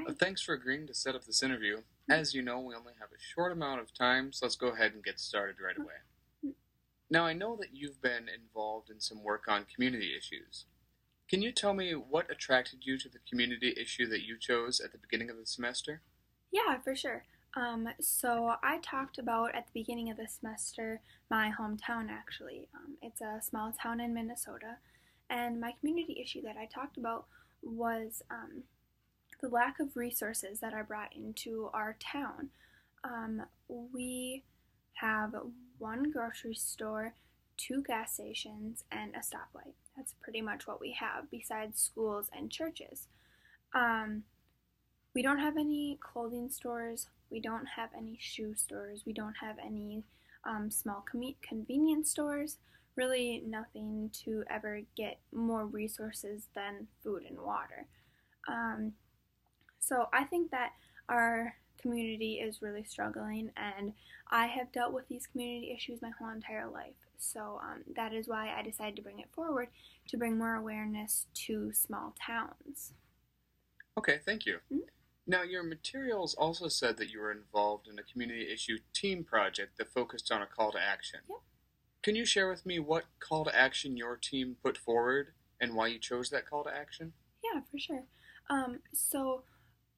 Hi. Thanks for agreeing to set up this interview. As you know, we only have a short amount of time, so let's go ahead and get started right away. Now, I know that you've been involved in some work on community issues. Can you tell me what attracted you to the community issue that you chose at the beginning of the semester? Yeah, for sure. So I talked about at the beginning of the semester my hometown actually. It's a small town in Minnesota, and my community issue that I talked about was the lack of resources that are brought into our town. We have one grocery store, two gas stations, and a stoplight. That's pretty much what we have, besides schools and churches. Um, we don't have any clothing stores. We don't have any shoe stores. We don't have any small convenience stores. Really, nothing to ever get more resources than food and water. Um, so I think that our community is really struggling, and I have dealt with these community issues my whole entire life. So that is why I decided to bring it forward to bring more awareness to small towns. Okay, thank you. Mm-hmm. Now, your materials also said that you were involved in a community issue team project that focused on a call to action. Yep. Can you share with me what call to action your team put forward and why you chose that call to action? Yeah, for sure. So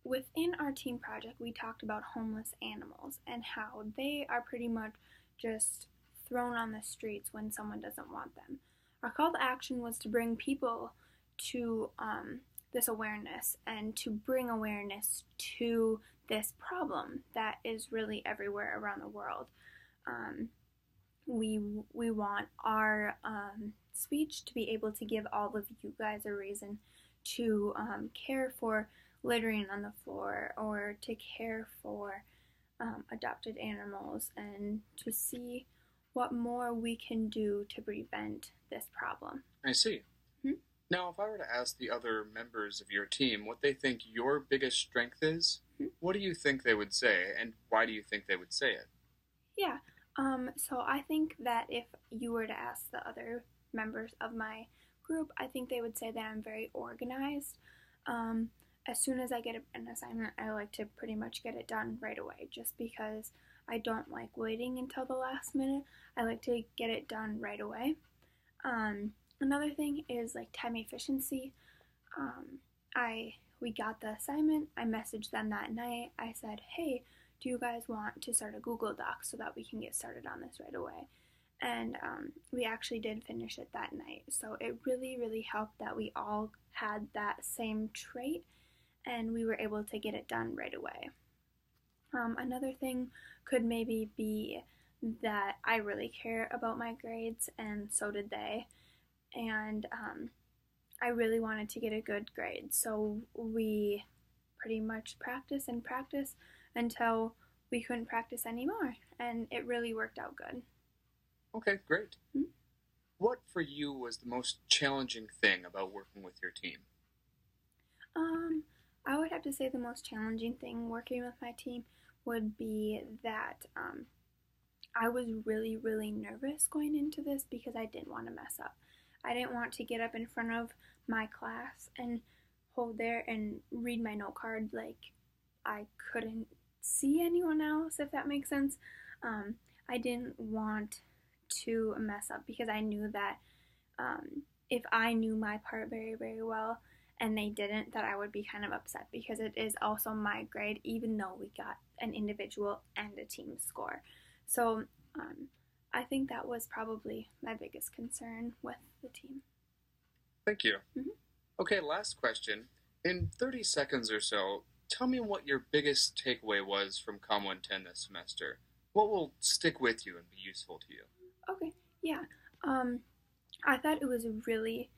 within our team project, we talked about homeless animals and how they are pretty much just thrown on the streets when someone doesn't want them. Our call to action was to bring people to this awareness and to bring awareness to this problem that is really everywhere around the world. Um, we want our speech to be able to give all of you guys a reason to care for littering on the floor or to care for adopted animals and to see what more we can do to prevent this problem. I see. Hmm? Now, if I were to ask the other members of your team what they think your biggest strength is, what do you think they would say, and why do you think they would say it? Yeah, so I think that if you were to ask the other members of my group, I think they would say that I'm very organized. Um, as soon as I get an assignment, I like to pretty much get it done right away just because I don't like waiting until the last minute. I like to get it done right away. Another thing is like time efficiency. I we got the assignment. I messaged them that night. I said, "Hey, do you guys want to start a Google Doc so that we can get started on this right away?" And we actually did finish it that night. So it really, really helped that we all had that same trait and we were able to get it done right away. Another thing could maybe be that I really care about my grades, and so did they. And I really wanted to get a good grade, so we pretty much practice and practice until we couldn't practice anymore, and it really worked out good. Okay, great. Hmm? What for you was the most challenging thing about working with your team? I would have to say the most challenging thing working with my team would be that I was really, really nervous going into this because I didn't want to mess up. I didn't want to get up in front of my class and hold there and read my note card like I couldn't see anyone else, if that makes sense. Um, I didn't want to mess up because I knew that if I knew my part very, very well and they didn't, that I would be kind of upset because it is also my grade, even though we got an individual and a team score. So I think that was probably my biggest concern with the team. Thank you. Mm-hmm. Okay, last question. In 30 seconds or so, tell me what your biggest takeaway was from Com 110 this semester. What will stick with you and be useful to you? Okay, yeah. I thought it was really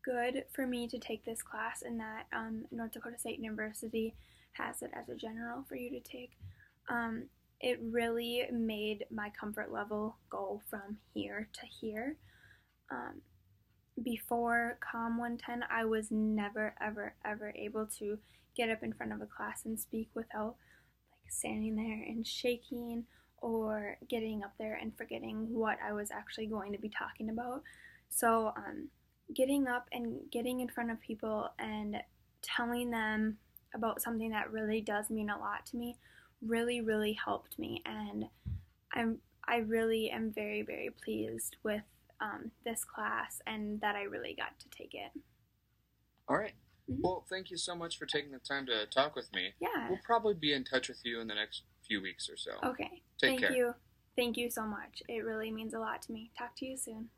good for me to take this class and that North Dakota State University has it as a general for you to take. It really made my comfort level go from here to here. Um, Before Com 110, I was never, ever, ever able to get up in front of a class and speak without like standing there and shaking or getting up there and forgetting what I was actually going to be talking about. So, getting up and getting in front of people and telling them about something that really does mean a lot to me really, really helped me. And I really am very, very pleased with this class and that I really got to take it. All right. Mm-hmm. Well, thank you so much for taking the time to talk with me. Yeah. We'll probably be in touch with you in the next few weeks or so. Okay. Take care. Thank you. Thank you so much. It really means a lot to me. Talk to you soon.